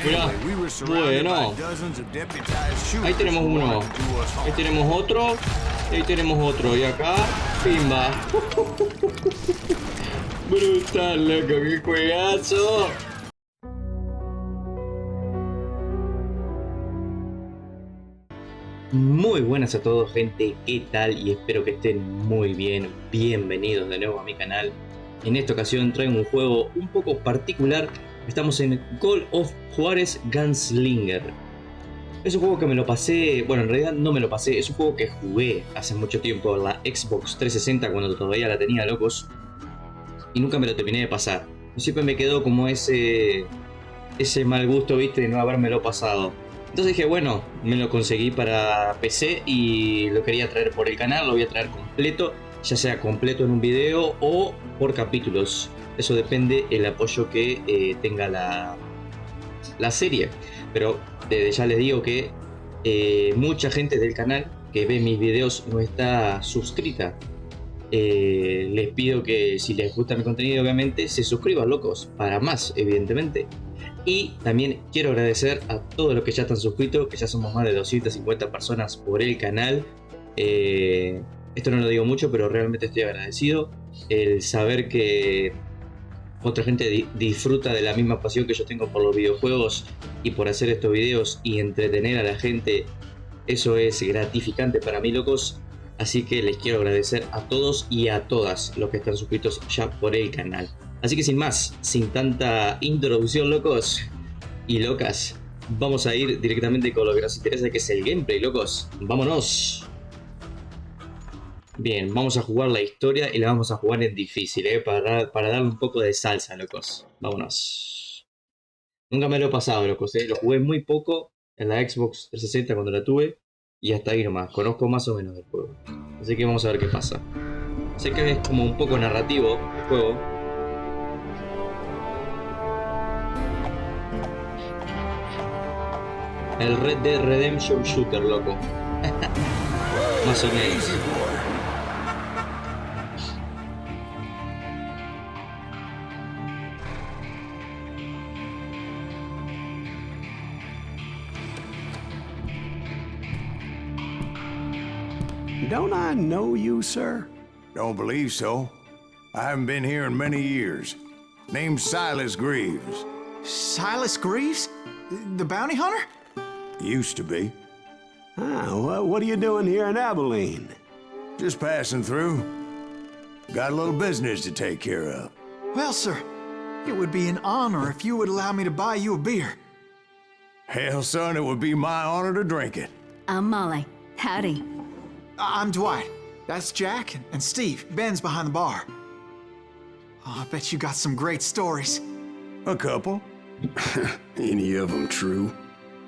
Mirá, bueno. Ahí tenemos uno. Ahí tenemos otro. Ahí tenemos otro. Y acá, pimba. Brutal, loco, qué juegazo. Muy buenas a todos, gente, ¿qué tal? Y espero que estén muy bien. Bienvenidos de nuevo a mi canal. En esta ocasión traigo un juego un poco particular. Estamos en Call of Juarez Gunslinger. Es un juego que me lo pasé, bueno, en realidad no me lo pasé, es un juego que jugué hace mucho tiempo en la Xbox 360 cuando todavía la tenía, locos. Y nunca me lo terminé de pasar. Siempre me quedó como ese mal gusto, viste, de no habérmelo pasado. Entonces dije, bueno, me lo conseguí para PC y lo quería traer por el canal, lo voy a traer completo, ya sea completo en un video o por capítulos. Eso depende el apoyo que tenga la serie. Pero desde ya les digo que mucha gente del canal que ve mis videos no está suscrita. Les pido que si les gusta mi contenido, obviamente, se suscriban, locos, para más, evidentemente. Y también quiero agradecer a todos los que ya están suscritos, que ya somos más de 250 personas por el canal. Esto no lo digo mucho, pero realmente estoy agradecido. El saber que otra gente disfruta de la misma pasión que yo tengo por los videojuegos y por hacer estos videos y entretener a la gente, eso es gratificante para mí, locos. Así que les quiero agradecer a todos y a todas los que están suscritos ya por el canal. Así que sin más, sin tanta introducción, locos y locas, vamos a ir directamente con lo que nos interesa, que es el gameplay, locos. ¡Vámonos! Bien, vamos a jugar la historia y la vamos a jugar en difícil, para darle un poco de salsa, locos. Vámonos. Nunca me lo he pasado, locos, Lo jugué muy poco en la Xbox 360 cuando la tuve. Y hasta ahí nomás, conozco más o menos del juego. Así que vamos a ver qué pasa. Sé que es como un poco narrativo el juego. El Red Dead Redemption Shooter, loco. Más o menos. Don't I know you, sir? Don't believe so. I haven't been here in many years. Name's Silas Greaves. Silas Greaves? The bounty hunter? Used to be. Ah, well, what are you doing here in Abilene? Just passing through. Got a little business to take care of. Well, sir, it would be an honor if you would allow me to buy you a beer. Hell, son, it would be my honor to drink it. I'm Molly. Howdy. I'm Dwight. That's Jack and Steve. Ben's behind the bar. Oh, I bet you got some great stories. A couple. Any of them true?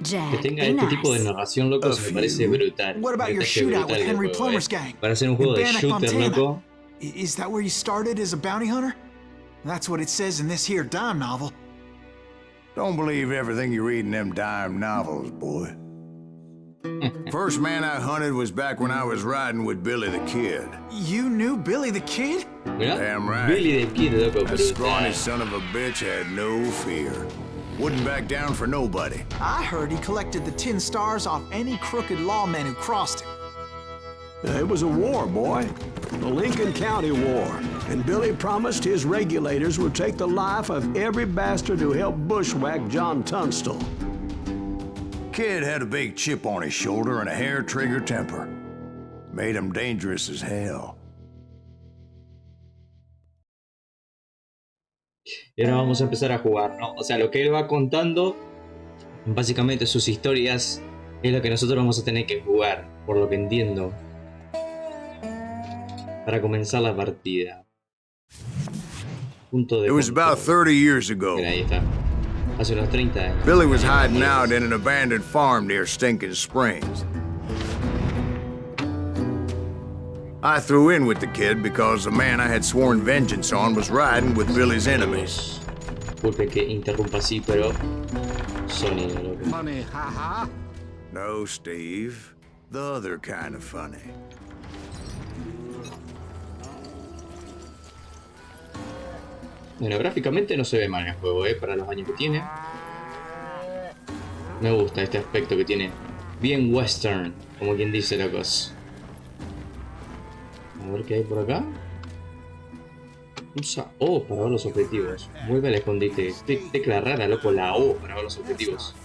Jack, Que tenga be este nice. tipo de narración, locos, me parece brutal. What about Me your parece shootout brutal with el Henry juego, Plummer's gang? Para hacer un juego de Bannock, shooter, Montana. loco. Is that where you started as a bounty hunter? That's what it says in this here dime novel. Don't believe everything you read in them dime novels, boy. First man I hunted was back when I was riding with Billy the Kid. You knew Billy the Kid? Mirá, Damn right. Billy the Kid, loco, That scrawny brutal. son of a bitch had no fear. Wouldn't back down for nobody. I heard he collected the 10 stars off any crooked lawman who crossed him. It was a war, boy. The Lincoln County War. And Billy promised his regulators would take the life of every bastard who helped bushwhack John Tunstall. Kid had a big chip on his shoulder and a hair-trigger temper. Made him dangerous as hell. Y ahora vamos a empezar a jugar, ¿no? O sea, lo que él va contando, básicamente sus historias, es lo que nosotros vamos a tener que jugar, por lo que entiendo. Para comenzar la partida. Punto de It was about control. 30 years ago. Mira, ahí está. Hace unos 30 años. Billy was hiding out in an abandoned farm near Stinking Springs. I threw in with the kid because the man I had sworn vengeance on was riding with Billy's enemies. Disculpe que interrumpa así, pero sonido, loco. Money, haha. No, Steve. The other kind of funny. Bueno, gráficamente no se ve mal el juego, para los años que tiene. Me gusta este aspecto que tiene. Bien western, como quien dice, locos. A ver qué hay por acá. Usa O para ver los objetivos. Vuelve al escondite. Tecla rara, loco, la O para ver los objetivos.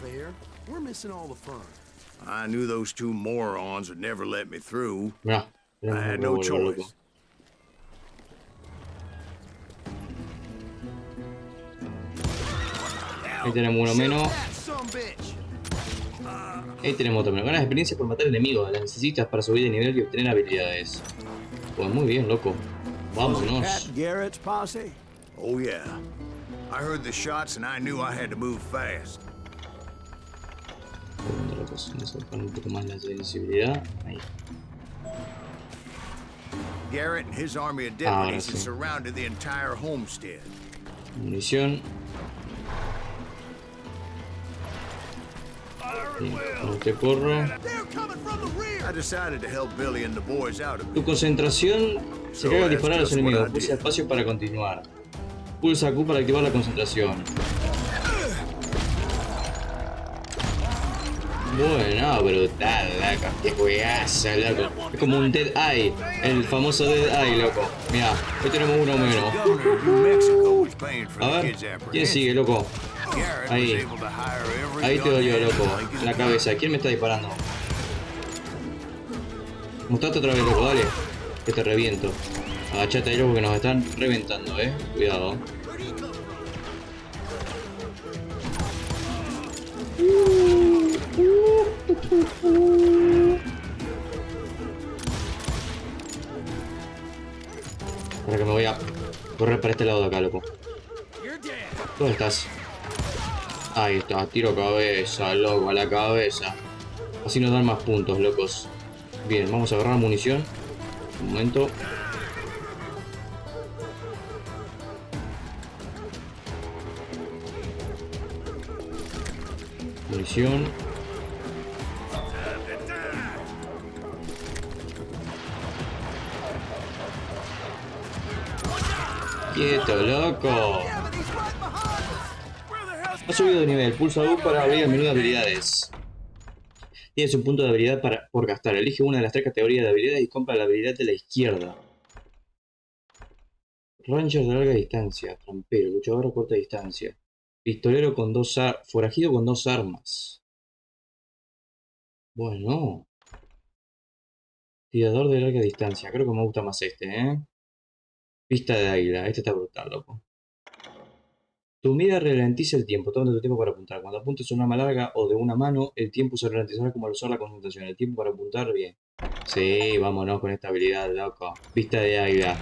I knew those two morons would never let me through. Mirá, I had no choice. loco. Ahí tenemos uno menos. Ahí tenemos otro menos. Ganas experiencia por matar enemigos. Las necesitas para subir de nivel y obtener habilidades. Pues muy bien, loco. Vámonos. Pat Garrett's posse? Oh yeah. I heard the shots and I knew I had to move fast. Bueno, locos, vamos a poner un poco más la sensibilidad. Ahí. Garrett and his army of deputies had surrounded the entire homestead. Munición. No te corro. I decided to help Billy and the boys out a Tu bit. concentración se carga al disparar a los enemigos. Pulsa espacio para continuar. Pulsa Q para activar la concentración. Bueno, brutal, loco. Qué juegazo, loco. Es como un Dead Eye. El famoso Dead Eye, loco. Mirá, hoy tenemos uno menos. A ver, ¿quién sigue, loco? Ahí. Ahí te doy yo, loco. En la cabeza. ¿Quién me está disparando? Mostrate otra vez, loco, dale. Que te reviento. Agachate ahí, loco, que nos están reventando, Cuidado. Ahora que me voy a correr para este lado de acá, loco. ¿Dónde estás? Ahí está, tiro cabeza, loco, a la cabeza. Así nos dan más puntos, locos. Bien, vamos a agarrar munición. Un momento. Munición. Quieto, loco. Ha subido de nivel. Pulsa U para abrir el menú de habilidades. Tienes un punto de habilidad por gastar. Elige una de las 3 categorías de habilidades y compra la habilidad de la izquierda. Ranger de larga distancia. Trampero. Luchador a corta distancia. Pistolero con 2 armas. Forajido con 2 armas. Bueno. Tirador de larga distancia. Creo que me gusta más este, Pista de águila. Este está brutal, loco. Tu mira ralentiza el tiempo. Toma tu tiempo para apuntar. Cuando apuntes un arma larga o de una mano, el tiempo se ralentizará como al usar la concentración. El tiempo para apuntar, bien. Sí, vámonos con esta habilidad, loco. Pista de águila.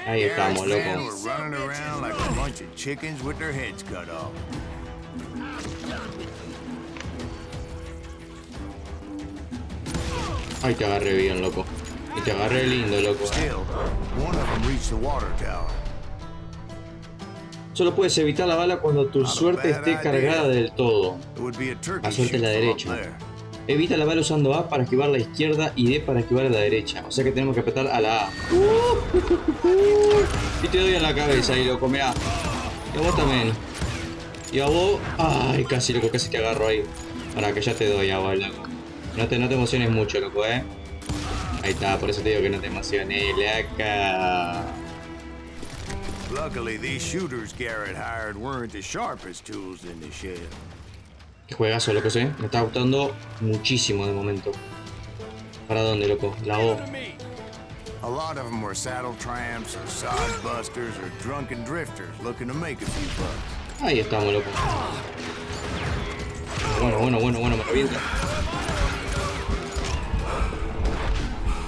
Ahí estamos, loco. Ay, te agarré bien, loco. Y te agarré lindo, loco. Solo puedes evitar la bala cuando tu suerte esté cargada del todo. La suerte es la derecha. Evita la bala usando A para esquivar la izquierda y D para esquivar a la derecha. O sea que tenemos que apretar a la A. Y te doy en la cabeza ahí, loco, mirá. Y a vos también. Y a vos... Ay, casi, loco, casi te agarro ahí. Para que ya te doy a vos, loco. No te emociones mucho, loco, Ahí está, por eso te digo que no te emociones, loca. Luckily, these shooters Garrett hired weren't the sharpest tools in the shed. Qué juegazo, loco, Me está gustando muchísimo de momento. ¿Para dónde, loco? La O. A lot of them were saddle tramps or sod busters or drunken drifters looking to make a few bucks. Ahí estamos, loco. Bueno, me revienta.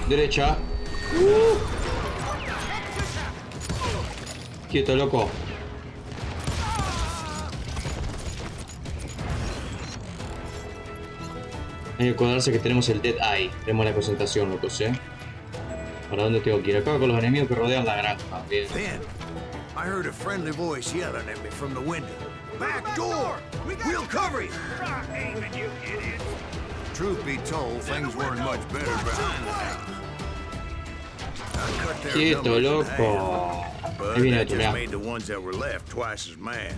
Derecha. Quieto, loco. Hay que acordarse que tenemos el Dead Eye. Tenemos la concentración, locos, ¿Para dónde tengo que ir? Acá con los enemigos que rodean la granja. Bien. Then, I heard a friendly voice yelling at me from the window. Back door! We'll cover you! Truth be told, things weren't much better behind the house. Quieto, loco. Ahí viene otro, mirá. Made the ones that were left twice as mad.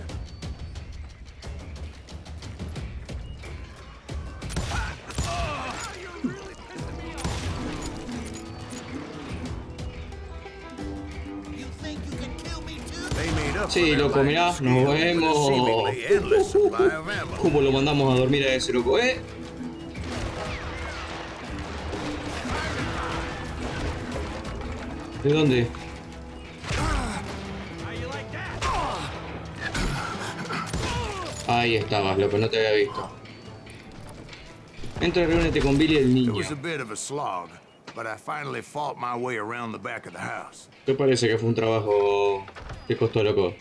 Sí, loco, mirá, nos vemos. ¿Cómo lo mandamos a dormir a ese loco, ¿De dónde? Ahí estabas, loco, no te había visto. Entra y reúnete con Billy el niño. ¿Te parece que fue un trabajo que costó, loco?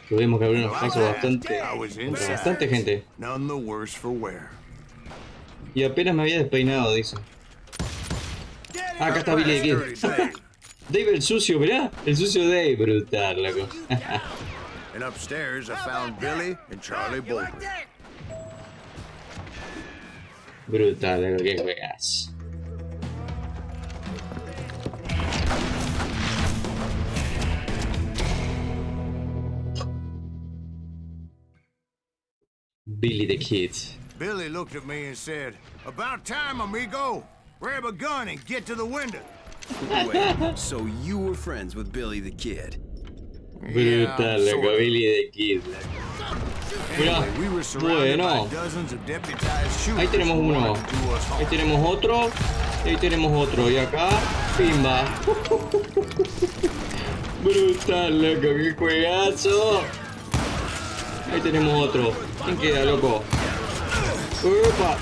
Tuvimos que abrir unos pasos bastante gente. Y apenas me había despeinado, dice. Ah, acá está Billy Kid. Dave el sucio, mirá. El sucio Dave, brutal, loco. And upstairs I found Billy and Charlie Bolton. Brutal, loco, que juegas. Billy the Kid. Billy looked at me and said, "About time, amigo. Grab a gun and get to the window." Wait, so you were friends with Billy the Kid? Brutal, loco, Billy the Kid. Mirá, bueno. Ahí tenemos uno. Ahí tenemos otro. Y ahí tenemos otro. Y acá, pimba. Brutal, loco, qué juegazo. Ahí tenemos otro. ¿Quién queda, loco? ¡Opa!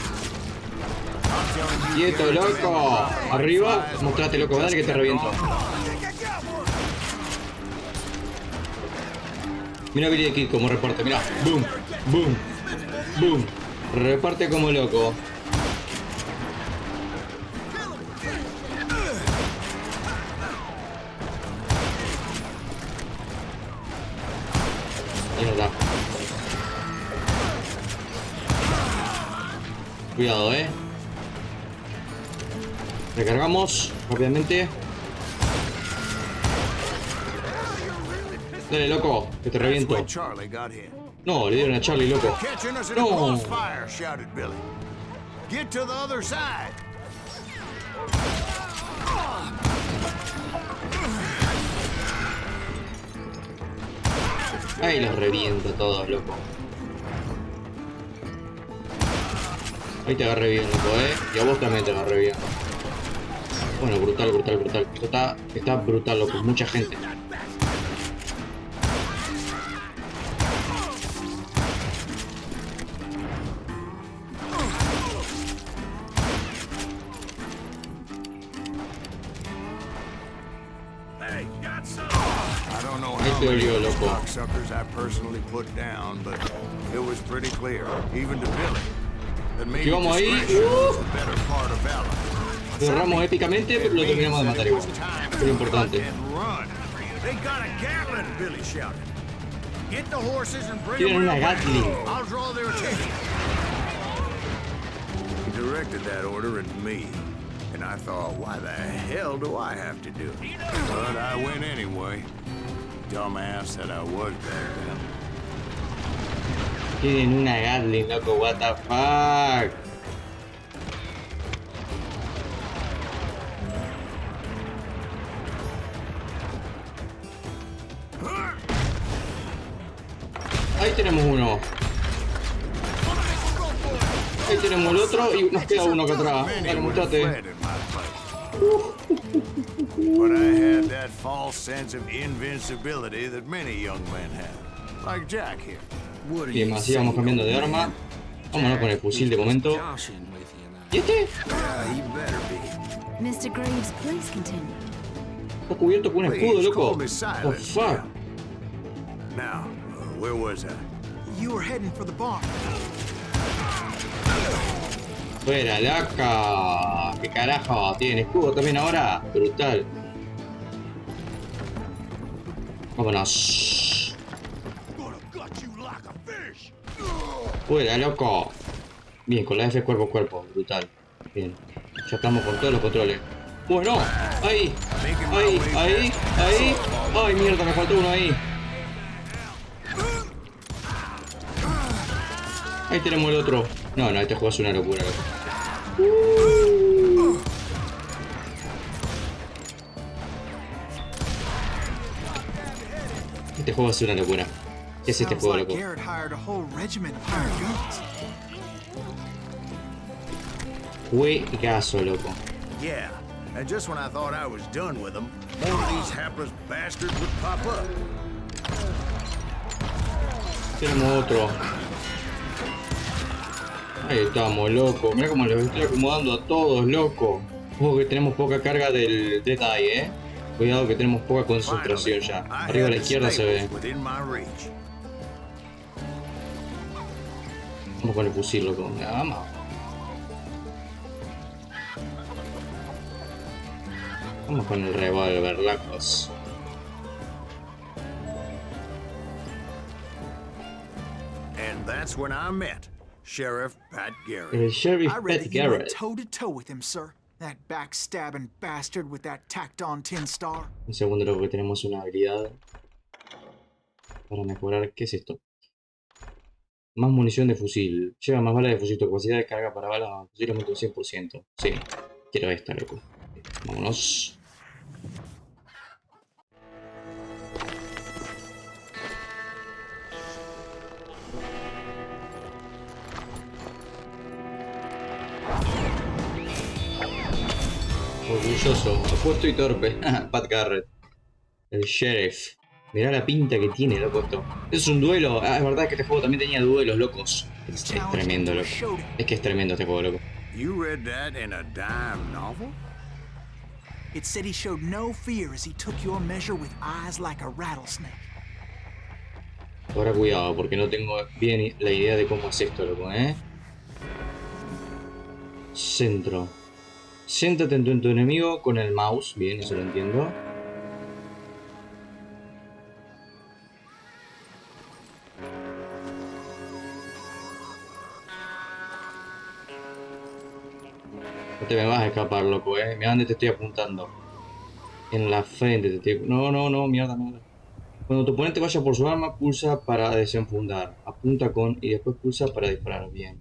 ¡Quieto, loco! Arriba, mostrate, loco, dale que te reviento. Mira Billy the Kid como reparte, mira. Boom, boom, boom. Reparte como loco. Ahí está. Cuidado, Recargamos rápidamente. Dale, loco, que te reviento. No, le dieron a Charlie, loco. No. Ahí los reviento todos, loco. Ahí te agarré bien, loco, Y a vos también te agarré bien. Bueno, brutal, brutal, brutal. Esto está brutal, loco. Mucha gente. Ahí te dolió, loco. Y vamos ahí. Lo cerramos épicamente, pero lo terminamos de matar igual. Es lo importante. Tienen una Gatling. He directed that order at me, and I thought, why the hell do I have to do it? But I went anyway. Dumbass that I was back then. Tienen una Gatling, loco, what the fuck. Ahí tenemos uno. Ahí tenemos el otro y nos queda uno acá atrás. Dale, mostrate. But I had that false sense of invincibility that many young men have, like Jack here. Bien, así vamos cambiando de arma. Vámonos con el fusil de momento. ¿Y este? Mr. Graves, please continue. Está cubierto con un escudo, loco. Oh, fuck. Now, where was I? You were heading for the barn. Fuera, loca. ¿Qué carajo? ¿Tienen escudo también ahora? Brutal. Vámonos. Fuera, loco. Bien, con la F cuerpo a cuerpo. Brutal. Bien. Ya estamos con todos los controles. Bueno, ahí. Ahí, ahí, ahí. Ay, mierda, me faltó uno ahí. Ahí tenemos el otro. No, este juego es una locura. Este juego va a ser una locura. ¿Qué es este Sounds juego, like loco? Garrett hired a whole regiment of hired guns. Juegazo, loco. Yeah, and just when I thought I was done with them, more of these hapless bastards would pop up. Tenemos otro. Ahí estamos, loco. Mira cómo los estoy acomodando a todos, loco. Ojo que tenemos poca carga del detalle, Cuidado que tenemos poca concentración ya. Arriba a la izquierda se ve. Vamos con el fusil, loco. Vamos. Vamos con el revólver, locos. And that's when I met Sheriff Pat Garrett. El Sheriff I read Pat that you went Garrett. toe to toe with him, sir. That backstabbing bastard with that tacked-on tin star. Un segundo, loco, que tenemos una habilidad para mejorar. ¿Qué es esto? Más munición de fusil. Lleva más balas de fusil. Tu capacidad de carga para balas de fusil aumenta un 100%. Sí, quiero esta, loco. Vámonos. Orgulloso, apuesto y torpe. Pat Garrett. El sheriff. Mirá la pinta que tiene, loco, esto. Es un duelo. Ah, es verdad que este juego también tenía duelos, locos. Es tremendo, loco. Es que es tremendo este juego, loco. You read that in a dime novel? It said he showed no fear as he took your measure with eyes like a rattlesnake. Ahora cuidado, porque no tengo bien la idea de cómo es esto, loco, Centro. Siéntate en tu enemigo con el mouse. Bien, eso lo entiendo. No te me vas a escapar, loco, Mira dónde te estoy apuntando. En la frente te estoy... No, mierda. Cuando tu oponente vaya por su arma, pulsa para desenfundar. Apunta con... y después pulsa para disparar. Bien.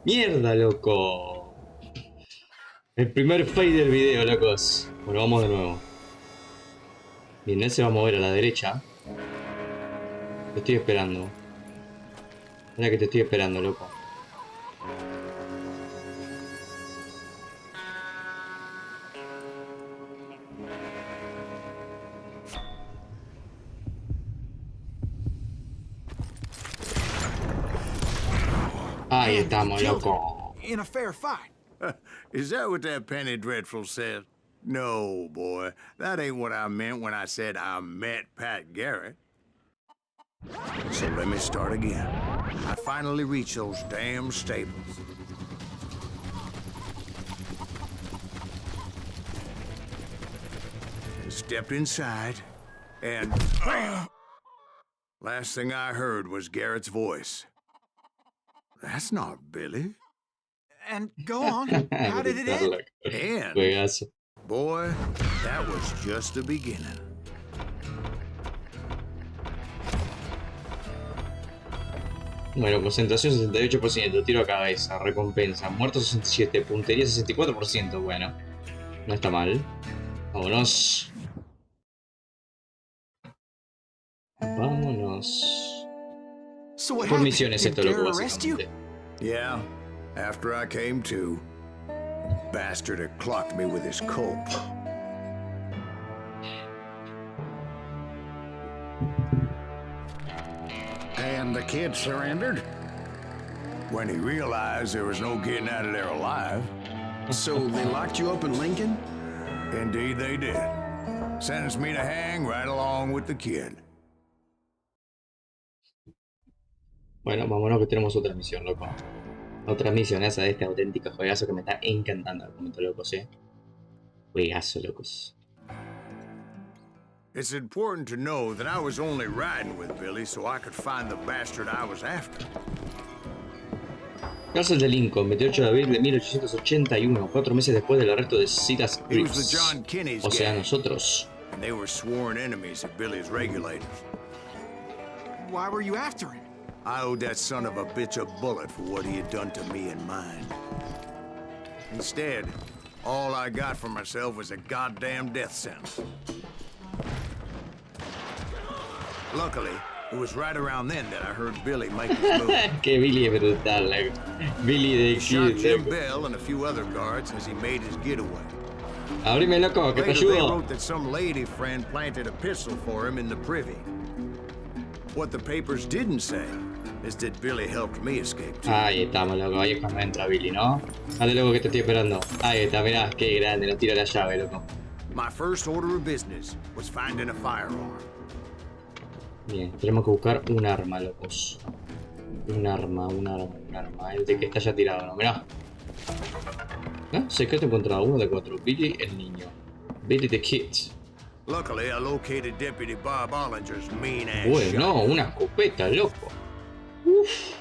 Mierda, loco. El primer fail del video, locos. Bueno, vamos de nuevo. Bien, él se va a mover a la derecha. Te estoy esperando. Mira que te estoy esperando, loco. Ahí estamos, loco. In a fair fight. Is that what that Penny Dreadful said? No, boy. That ain't what I meant when I said I met Pat Garrett. So let me start again. I finally reached those damn stables. Stepped inside, and last thing I heard was Garrett's voice. That's not Billy. And go on. How did it end? And, Juegazo. boy, that was just the beginning. Bueno, concentración 68%, tiro a cabeza, recompensa, muerto 67, puntería 64%, bueno, no está mal. Vámonos. Vámonos. So what Por happened? misiones Did esto, loco, Garrett arrest you? básicamente. Yeah, after I came to, bastard had clocked me with his colt. And the kid surrendered? When he realized there was no getting out of there alive, So they locked you up in Lincoln? indeed they did. Sentenced me to hang right along with the kid. Bueno, vámonos que tenemos otra misión, loco. Otra misión esa de este auténtico juegazo que me está encantando, comento, locos, Juegazo, locos. It's important to know that I was only riding with Billy so I could find the bastard I was after. Cárcel de Lincoln, 28 de abril de 1881, 4 meses después del arresto de Silas He was the Reeves. John Kinney's O sea, gang, nosotros. and they were sworn enemies of Billy's regulators. Why were you after him? I owed that son of a bitch a bullet for what he had done to me and mine. Instead, All I got for myself was a goddamn death sentence. Luckily, it was right around then that I heard Billy make his move. Que Billy es brutal, loco. Billy He de shot Kid, Jim loco. Bell and a few other guards as he made his getaway. Abrime, loco, que te Later, they ayudo. wrote that some lady friend planted a pistol for him in the privy. What the papers didn't say is that Billy helped me escape too. Ahí estamos, loco. Ahí es cuando entra Billy, ¿no? Dale, loco, que te estoy esperando. Ahí está, mirá, qué grande. Nos tira la llave, loco. My first order of business was finding a firearm. Bien, tenemos que buscar un arma, locos. Un arma. El de que está ya tirado, ¿no? Mirá. ¿Eh? Secreto encontrado. 1 de 4. Billy, el niño. Billy the Kid. Luckily, I located Deputy Bob Ollinger's mean-ass Bueno, shot. una escopeta, loco. Uf.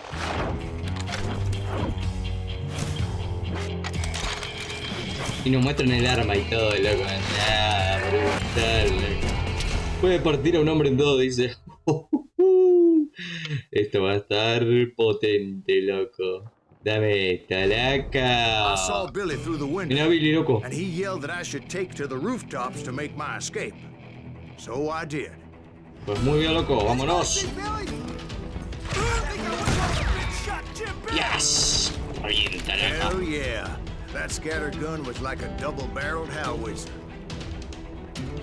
Y nos muestran el arma y todo, loco. Ah, brutal, loco. Puede partir a un hombre en dos, dice. Esto va a estar potente, loco. Dame esta I saw laca. Billy through the Mira, window, Billy, loco. and he yelled that I should take to the rooftops to make my escape. So I did. Pues muy bien, loco. Vámonos. Yes. Revienta, laca. Hell yeah. That scattergun was like a double-barreled howitzer.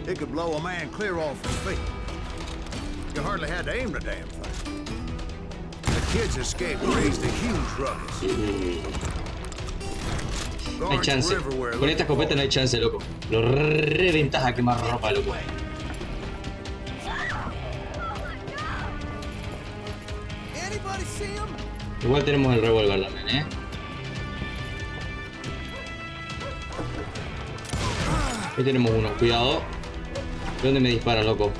It could blow a man clear off his feet. You hardly had to aim the damn thing. The kid's escape raised a huge ruckus. No hay Guards chance. were everywhere Con esta looking for escopeta no hay chance, loco. Lo reventas a quemar ropa, loco. Igual tenemos el revólver también, ¿eh? Ahí tenemos uno, cuidado. ¿De dónde me dispara, loco?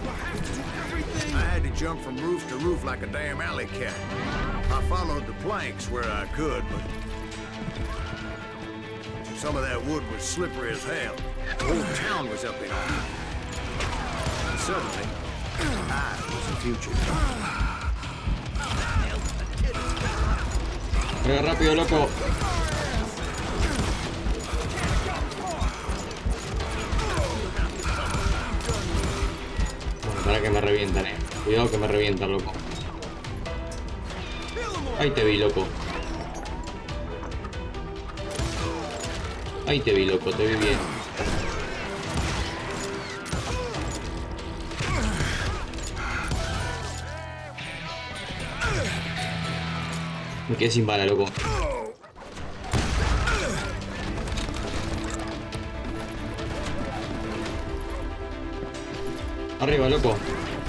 I had to jump from roof to roof like a damn alley cat. I followed the planks where I could, but some of that wood was slippery as hell. The whole town was up in arms. And suddenly, I was a fugitive. Venga, rápido, loco. Bueno, para que me revientan, Cuidado que me revientan, loco. Ahí te vi, loco. Ahí te vi, loco, te vi bien. Me quedé sin bala, loco. Arriba, loco.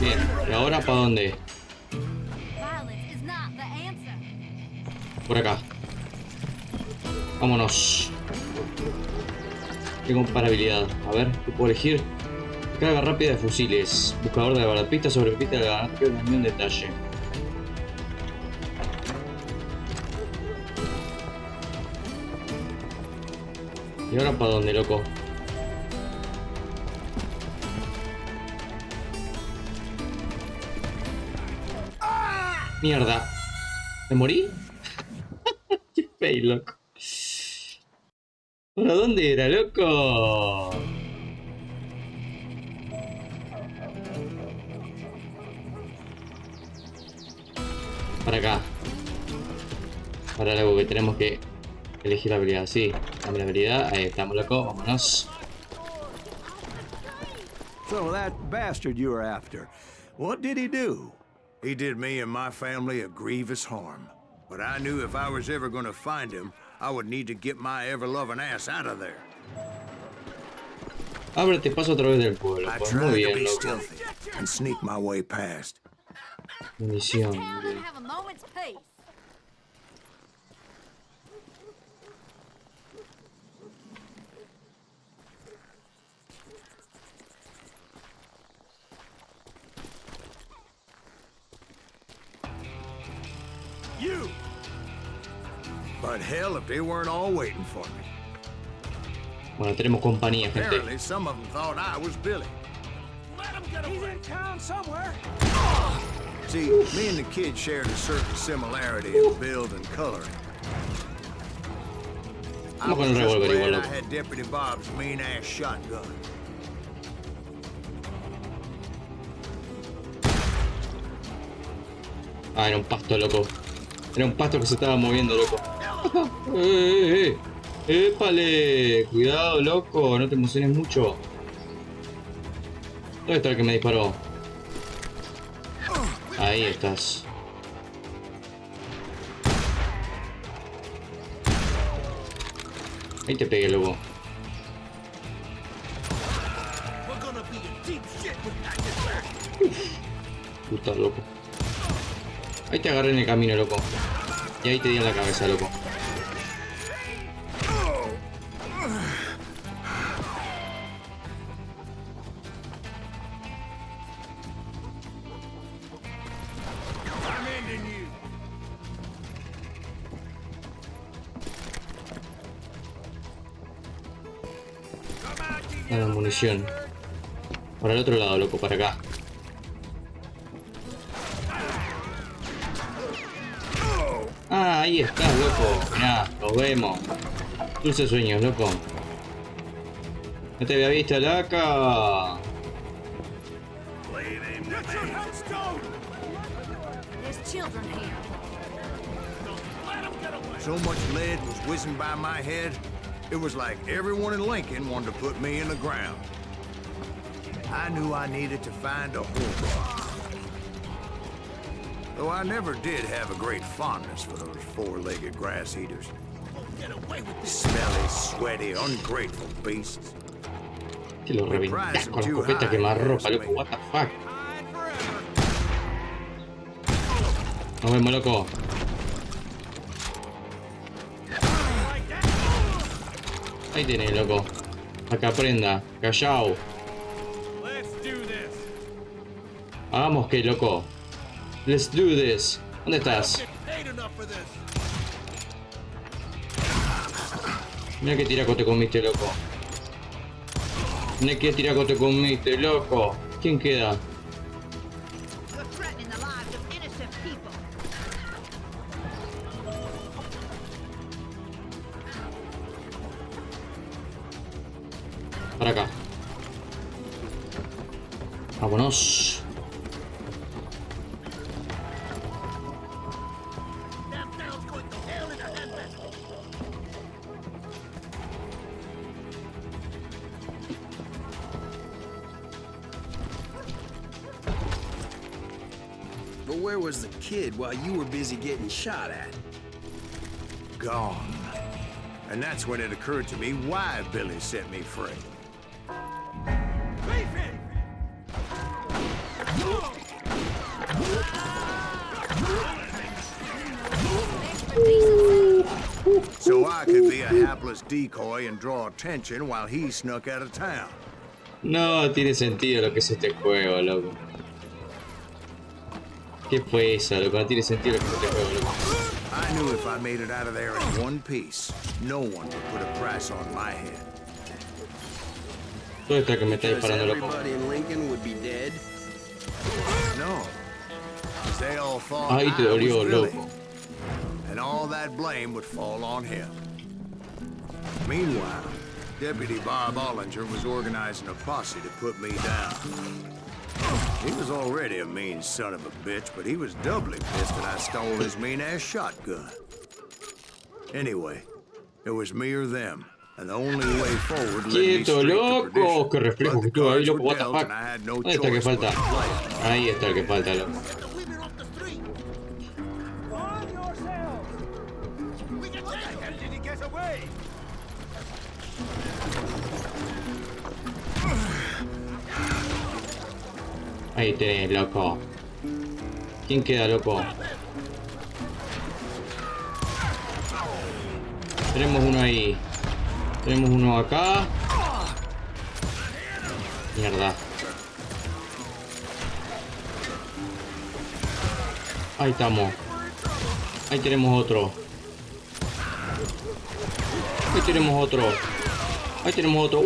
Bien. ¿Y ahora para dónde? Por acá. Vámonos. Tengo para habilidad. A ver, ¿qué puedo elegir? Carga rápida de fusiles. Buscador de balas. Pista sobre pista de granate de un detalle. ¿Y ahora para dónde, loco? Mierda. ¿Me morí? Qué fail, loco. ¿Para dónde era, loco? Para acá. Para luego que tenemos que elegir la habilidad. Sí, dame la habilidad. Ahí estamos, loco. Vámonos. So that bastard you were after, what did he do? He did me and my family a grievous harm. But I knew if I was ever going to find him, I would need to get my ever-loving ass out of there. Ábrete paso a través del pueblo. I Pues tried muy to bien, be loco. stealthy and sneak my way past. Munición. Bien. Have a moment's peace. You! But hell, if they weren't all waiting for me. Bueno, tenemos compañía, gente. Apparently, some of them thought I was Billy. See, me and the kid shared a certain similarity in build and coloring. I was just glad I had Deputy Bob's mean-ass shotgun. Ah, era un pasto, loco. Era un pasto que se estaba moviendo, loco. ¡Épale! Cuidado, loco, no te emociones mucho. ¿Dónde está el que me disparó? Ahí estás. Ahí te pegué, loco. Puta, loco. Ahí te agarré en el camino, loco. Y ahí te di en la cabeza, loco. Dame munición. Para el otro lado, loco, para acá. Ah, ahí estás, loco. Mirá, nos vemos. Dulces sueños, loco. No te había visto, loco. So much lead was whizzing by my head, it was like everyone in Lincoln wanted to put me in the ground. I knew I needed to find a hole. Though I never did have a great fondness for those four-legged grass eaters. Smelly, sweaty, ungrateful beasts. Que lo reventás con la escopeta que más ropa, loco. What the fuck. Nos vemos, loco. Ahí tenés, loco. Acá aprenda. Callao. Hagamos que, loco. Let's do this. ¿Dónde estás? Mira qué tiraco te comiste, loco. Mira qué tiraco te comiste, loco. ¿Quién queda? Para acá. Vámonos. But where was the kid while you were busy getting shot at? Gone. And that's when it occurred to me why Billy set me free. So I could be a hapless decoy and draw attention while he snuck out of town. No tiene sentido lo que es este juego, loco. ¿Qué fue eso, loco? No tiene sentido lo que es este juego, loco. I knew if I made it out of there in one piece, no one would put a price on my head. ¿Dónde está que me está disparando, loco? Everybody in Lincoln would be dead. No. 'Cause they all thought Ahí te I dolió, was Billy, loco. and all that blame would fall on him. Meanwhile, Deputy Bob Ollinger was organizing a posse to put me down. He was already a mean son of a bitch, but he was doubly pissed that I stole his mean-ass shotgun. Anyway, it was me or them, and the only way forward led me Quieto, straight to loco. perdition. Qué reflejo But que the tuvo ahí, cards loco. were What the dealt, fuck. and I had no ¿Dónde está el que choice but falta? to play it. Ahí está el que falta, loco. Ahí tenés, loco. ¿Quién queda, loco? Tenemos uno ahí. Tenemos uno acá. Mierda. Ahí estamos. Ahí tenemos otro. Ahí tenemos otro. Ahí tenemos otro.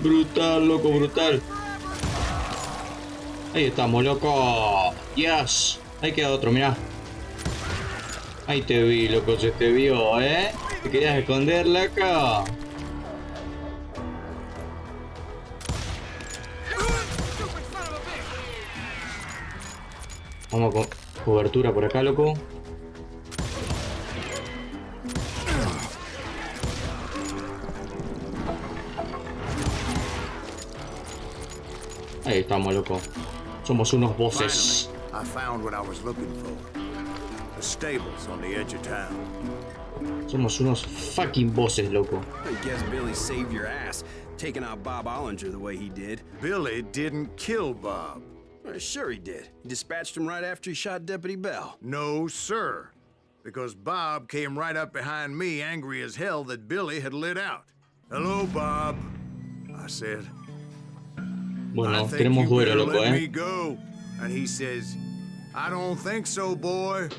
Brutal, loco, brutal. Ahí estamos, loco. Yes. Ahí queda otro, mirá. Ahí te vi, loco, se te vio, ¿eh? ¿Te querías esconder, loco? Vamos con cobertura por acá, loco. Ahí estamos, loco. Somos unos bosses. I found what I was looking for. The stables on the edge of town. Somos unos fucking bosses, loco. I guess Billy saved your ass, taking out Bob Ollinger the way he did. Billy didn't kill Bob. Sure he did. He dispatched him right after he shot Deputy Bell. No, sir. Because Bob came right up behind me, angry as hell that Billy had lit out. Hello, Bob, I said. Bueno, tenemos duelo, loco, me go. And he says, I don't think so, boy.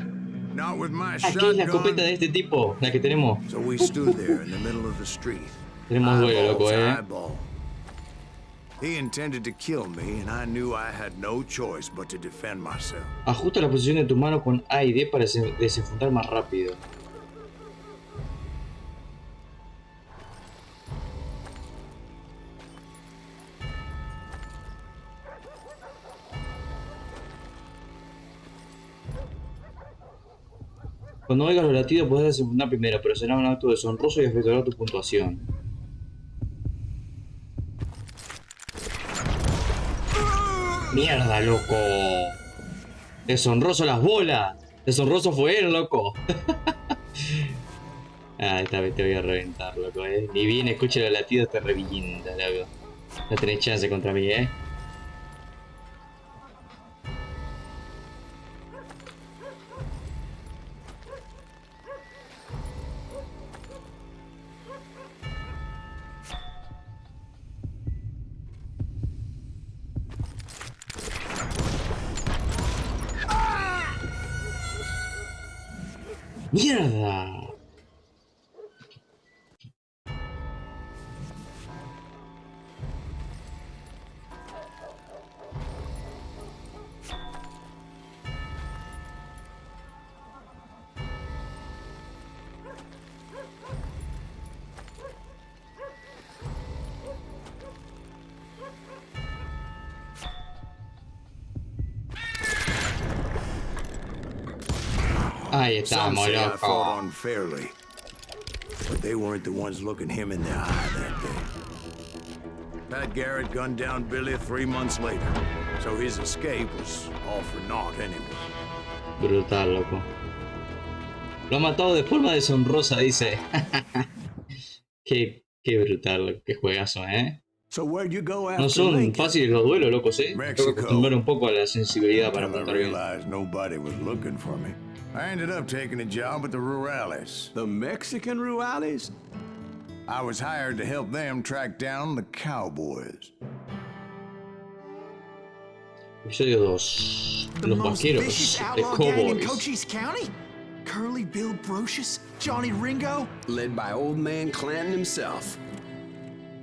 Not with my shotgun. Aquí es la escopeta de este tipo, la que tenemos. So we stood there in the middle of the street. Tenemos duelo, loco, He intended to kill me, and I knew I had no choice but to defend myself. Ajusta la posición de tu mano con A y D para desenfundar más rápido. Cuando oigas los latidos podés desenfundar primero, pero será un acto deshonroso y afectará tu puntuación. Mierda, loco. Deshonroso las bolas. Deshonroso fue él, loco. Ah, esta vez te voy a reventar, loco, Ni bien escuche los latidos te revienta, loco. No tenés chance contra mí, ¡Mierda! Ahí estamos, loco. Unfairly, but they weren't the ones looking him in the eye that day. Pat Garrett gunned down Billy 3 months later, so his escape was all for naught anyway. Brutal, loco. Lo ha matado de forma deshonrosa, dice. Qué brutal, loco. Qué juegazo, No son fáciles los duelos, locos, Tengo que acostumbrar un poco a la sensibilidad para apuntar bien. Nobody was looking for me. I ended up taking a job at the Rurales. The Mexican Rurales? I was hired to help them track down the cowboys. Episodio 2. Los vaqueros de Cowboys. County? Curly Bill Brocious? Johnny Ringo? Led by old man Clanton himself.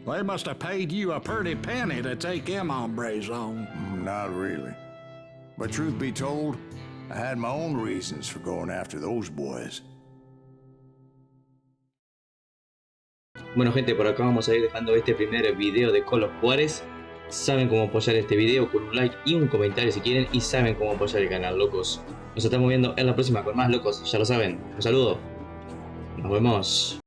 They must have paid you a pretty penny to take them hombres on. Not really. But truth be told, I had my own reasons for going after those boys. Bueno, gente, por acá vamos a ir dejando este primer video de Call of Juarez. Saben cómo apoyar este video con un like y un comentario si quieren. Y saben cómo apoyar el canal, locos. Nos estamos viendo en la próxima con más, locos. Ya lo saben. Un saludo. Nos vemos.